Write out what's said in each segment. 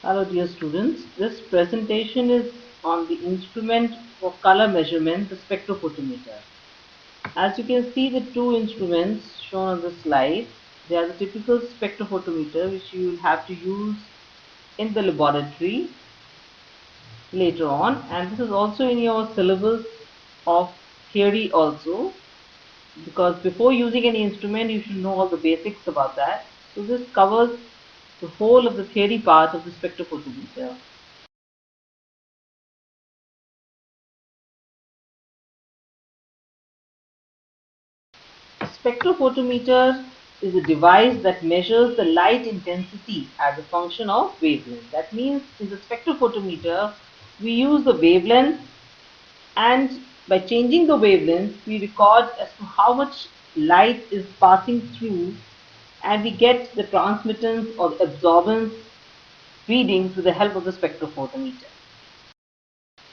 Hello dear students, this presentation is on the instrument for color measurement, the spectrophotometer. As you can see the two instruments shown on the slide, they are the typical spectrophotometer which you will have to use in the laboratory later on, and this is also in your syllabus of theory also, because before using any instrument you should know all the basics about that. So this covers the whole of the theory part of the spectrophotometer. A spectrophotometer is a device that measures the light intensity as a function of wavelength. That means in the spectrophotometer, we use the wavelength, and by changing the wavelength, we record as to how much light is passing through, and we get the transmittance or the absorbance readings with the help of the spectrophotometer.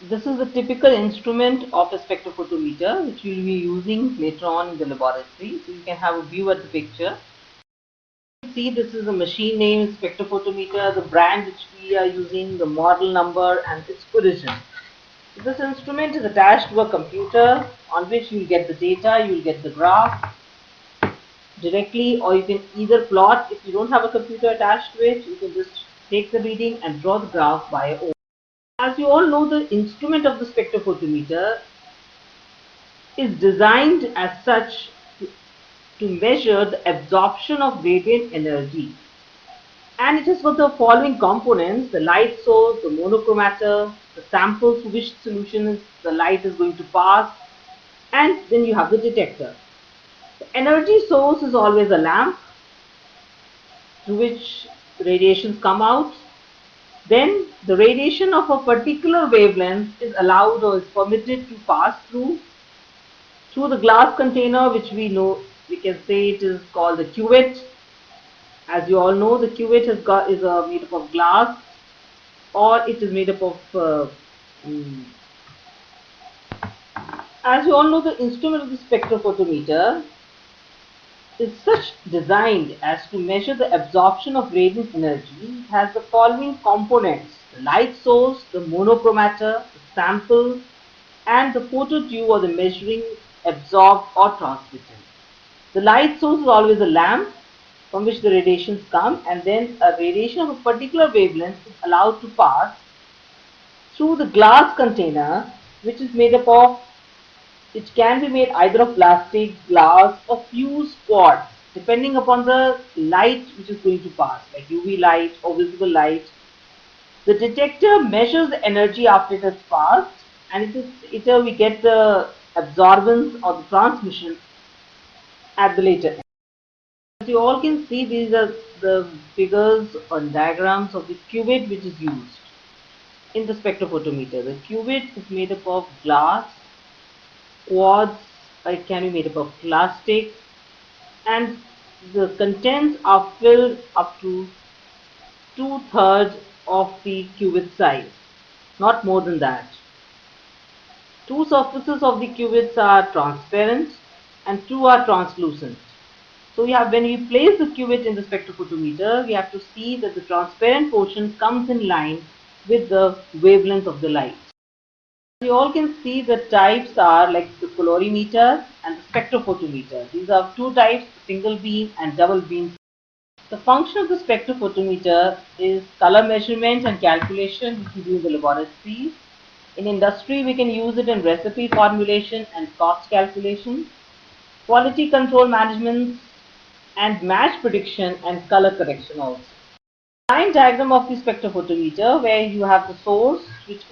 This is the typical instrument of a spectrophotometer which we will be using later on in the laboratory. So you can have a view at the picture. See, this is a machine name spectrophotometer, the brand which we are using, the model number and its origin. So this instrument is attached to a computer on which you will get the data, you will get the graph directly, or you can either plot. If you don't have a computer attached to it, you can just take the reading and draw the graph by your own. As you all know, the instrument of the spectrophotometer is designed as such to measure the absorption of radiant energy, and it has got the following components: the light source, the monochromator, the sample through which solution the light is going to pass, and then you have the detector. The energy source is always a lamp through which radiations come out. Then the radiation of a particular wavelength is allowed or is permitted to pass through the glass container, which we know, we can say it is called the cuvette. As you all know, the cuvette is made up of glass, or it is made up of mm, as you all know, the instrument of the spectrophotometer is such designed as to measure the absorption of radiant energy. It has the following components: the light source, the monochromator, the sample, and the phototube or the measuring absorbed or transmitted. The light source is always a lamp from which the radiations come, and then a radiation of a particular wavelength is allowed to pass through the glass container, which is made up of, it can be made either of plastic, glass, or fused quartz, depending upon the light which is going to pass, like UV light or visible light. The detector measures the energy after it has passed, and we get the absorbance or the transmission at the later end. As you all can see, these are the figures or diagrams of the cuvette which is used in the spectrophotometer. The cuvette is made up of glass, quartz, or it can be made up of plastic, and the contents are filled up to 2/3 of the cuvette size, not more than that. Two surfaces of the cuvettes are transparent and two are translucent. So when we place the cuvette in the spectrophotometer, we have to see that the transparent portion comes in line with the wavelength of the light. You all can see the types are like the colorimeter and the spectrophotometer. These are two types, single beam and double beam. The function of the spectrophotometer is color measurement and calculation, which we do in the laboratories. In industry, we can use it in recipe formulation and cost calculation, quality control management, and match prediction and color correction also. Line diagram of the spectrophotometer, where you have the source which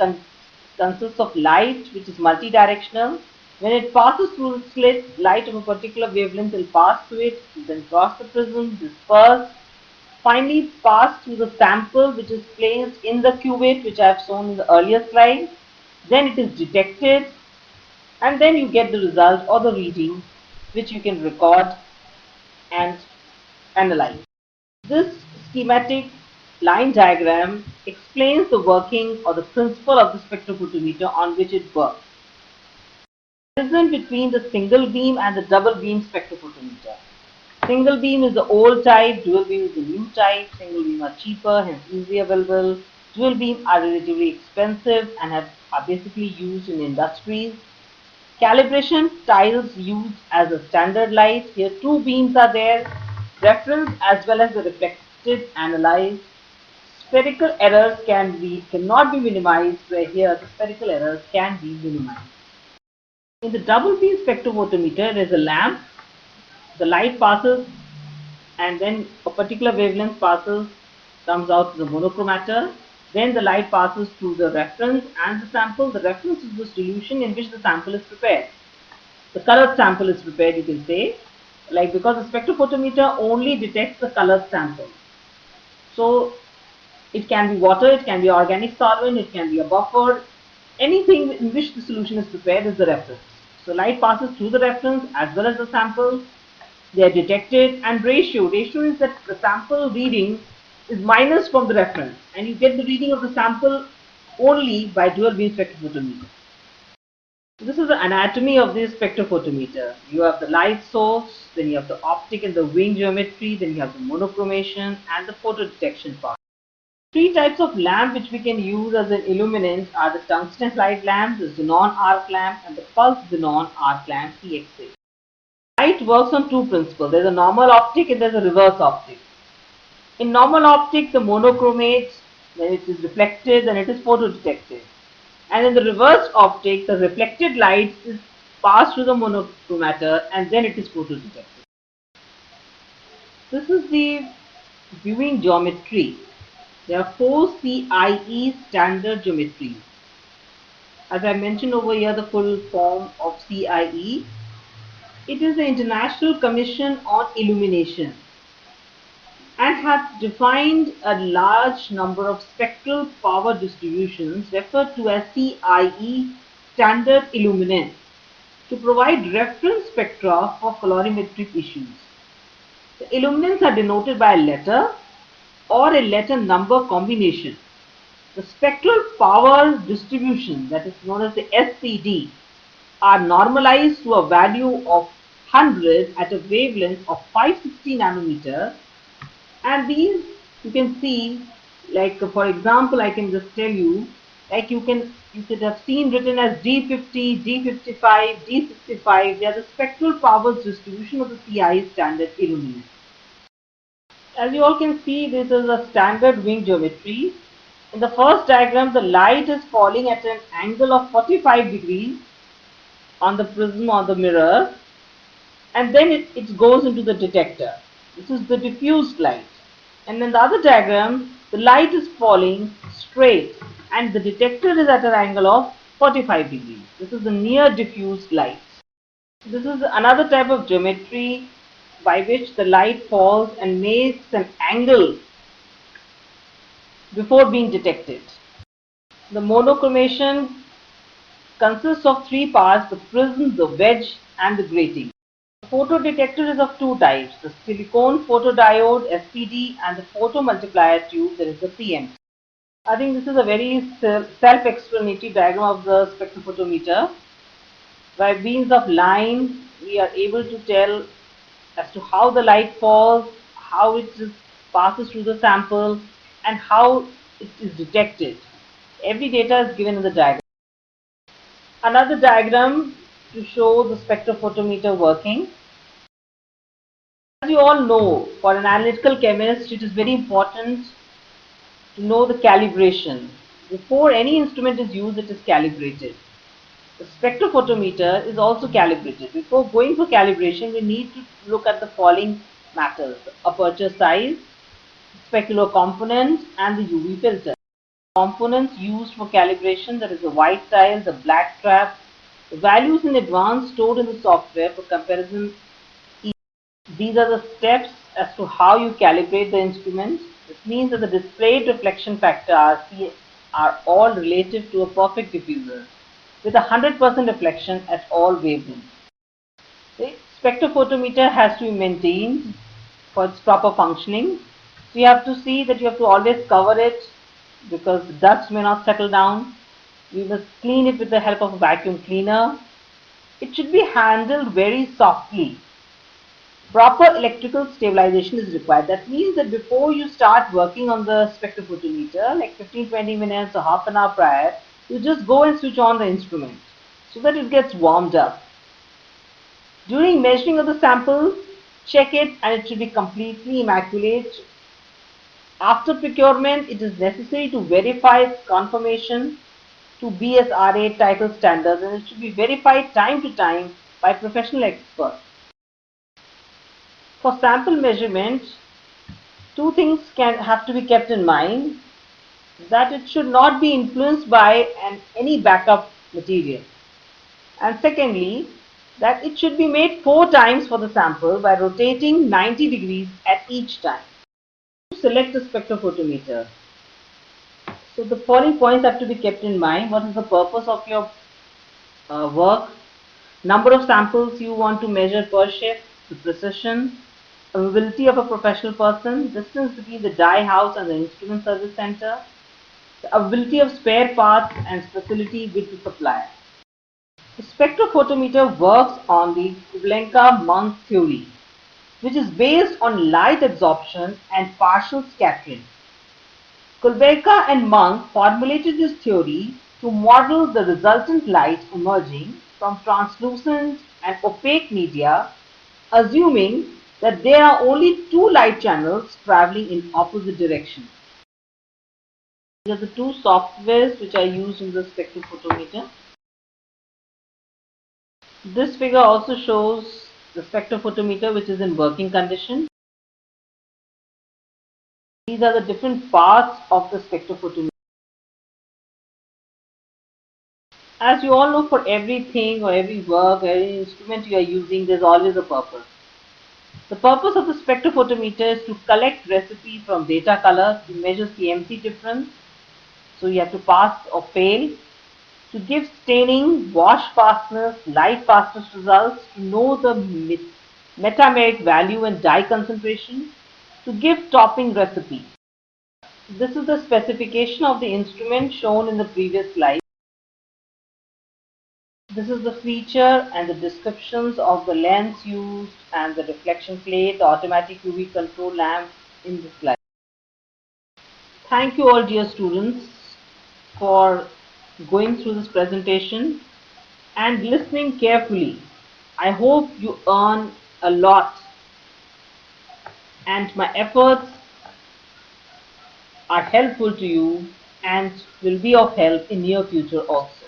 consists of light, which is multidirectional. When it passes through the slit, light of a particular wavelength will pass through it, then cross the prism, disperse, finally pass through the sample which is placed in the cuvette, which I have shown in the earlier slide. Then it is detected, and then you get the result or the reading which you can record and analyze. This schematic line diagram explains the working or the principle of the spectrophotometer on which it works. The difference between the single beam and the double beam spectrophotometer. Single beam is the old type, dual beam is the new type. Single beam are cheaper, hence easily available. Dual beam are relatively expensive and are basically used in industries. Calibration tiles used as a standard light. Here two beams are there, reference as well as the reflected analyzed. Spherical errors cannot be minimized, where here the spherical errors can be minimized. In the double beam spectrophotometer, there is a lamp. The light passes and then a particular wavelength comes out to the monochromator. Then the light passes through the reference and the sample. The reference is the solution in which the sample is prepared. The colored sample is prepared, you can say, like, because the spectrophotometer only detects the colored sample. So it can be water, it can be organic solvent, it can be a buffer. Anything in which the solution is prepared is the reference. So light passes through the reference as well as the sample. They are detected, and ratio is that the sample reading is minus from the reference, and you get the reading of the sample only by dual beam spectrophotometer. This is the anatomy of this spectrophotometer. You have the light source, then you have the optic and the wing geometry, then you have the monochromation and the photo detection part. Three types of lamp which we can use as an illuminant are the tungsten light lamp, the xenon arc lamp, and the pulse xenon arc lamp PXA. Light works on two principles. There's a normal optic and there's a reverse optic. In normal optic, the monochromate, when it is reflected, then it is photodetected. And in the reverse optic, the reflected light is passed through the monochromator and then it is photodetected. This is the viewing geometry. There are 4 CIE standard geometries. As I mentioned over here, the full form of CIE. It is the International Commission on Illumination and have defined a large number of spectral power distributions referred to as CIE standard illuminants to provide reference spectra for colorimetric issues. The illuminants are denoted by a letter or a letter number combination. The spectral power distribution, that is known as the SPD, are normalized to a value of 100 at a wavelength of 560 nanometer, and these you can see, like, for example, I can just tell you, like, you could have seen written as D50, D55, D65. They are the spectral powers distribution of the CIE standard illuminant. As you all can see, this is a standard wing geometry. In the first diagram, the light is falling at an angle of 45 degrees on the prism or the mirror, and then it goes into the detector. This is the diffused light. And in the other diagram, the light is falling straight and the detector is at an angle of 45 degrees. This is the near diffused light. This is another type of geometry by which the light falls and makes an angle before being detected. The monochromation consists of 3 parts: the prism, the wedge, and the grating. The photodetector is of 2 types: the silicone photodiode SPD and the photomultiplier tube, that is the CMT. I think this is a very self-explanatory diagram of the spectrophotometer. By means of lines, we are able to tell as to how the light falls, how it passes through the sample, and how it is detected. Every data is given in the diagram. Another diagram to show the spectrophotometer working. As you all know, for an analytical chemist, it is very important to know the calibration. Before any instrument is used, it is calibrated. The spectrophotometer is also calibrated. Before going for calibration, we need to look at the following matters: the aperture size, specular component, and the UV filter. Components used for calibration, that is the white tile, the black trap, the values in advance stored in the software for comparison. These are the steps as to how you calibrate the instrument. This means that the displayed reflection factor RC are all relative to a perfect diffuser with 100% reflection at all wavelengths. The spectrophotometer has to be maintained for its proper functioning. So you have to see that you have to always cover it because the dust may not settle down. You must clean it with the help of a vacuum cleaner. It should be handled very softly. Proper electrical stabilization is required. That means that before you start working on the spectrophotometer, like 15-20 minutes or half an hour prior, you just go and switch on the instrument so that it gets warmed up. During measuring of the sample, check it and it should be completely immaculate. After procurement, it is necessary to verify its conformation to BSRA title standards, and it should be verified time to time by professional experts. For sample measurement, two things have to be kept in mind: that it should not be influenced by any backup material, and secondly, that it should be made 4 times for the sample by rotating 90 degrees at each time. To select a spectrophotometer, so the following points have to be kept in mind. What is the purpose of your work, number of samples you want to measure per shift, the precision, availability of a professional person, distance between the dye house and the instrument service center, the availability of spare parts and facility with the supplier. The spectrophotometer works on the Kubelenko-Munk theory, which is based on light absorption and partial scattering. Kubelenko and Munk formulated this theory to model the resultant light emerging from translucent and opaque media, assuming that there are only 2 light channels traveling in opposite directions. These are the 2 softwares which are used in the spectrophotometer. This figure also shows the spectrophotometer which is in working condition. These are the different parts of the spectrophotometer. As you all know, for everything or every work, every instrument you are using, there's always a purpose. The purpose of the spectrophotometer is to collect recipe from data color, to measure CMC difference, so you have to pass or fail, to give staining, wash fastness, light fastness results, to know the metameric value and dye concentration, to give topping recipe. This is the specification of the instrument shown in the previous slide. This is the feature and the descriptions of the lens used and the reflection plate, the automatic UV control lamp in this slide. Thank you all dear students for going through this presentation and listening carefully. I hope you earn a lot and my efforts are helpful to you and will be of help in near future also.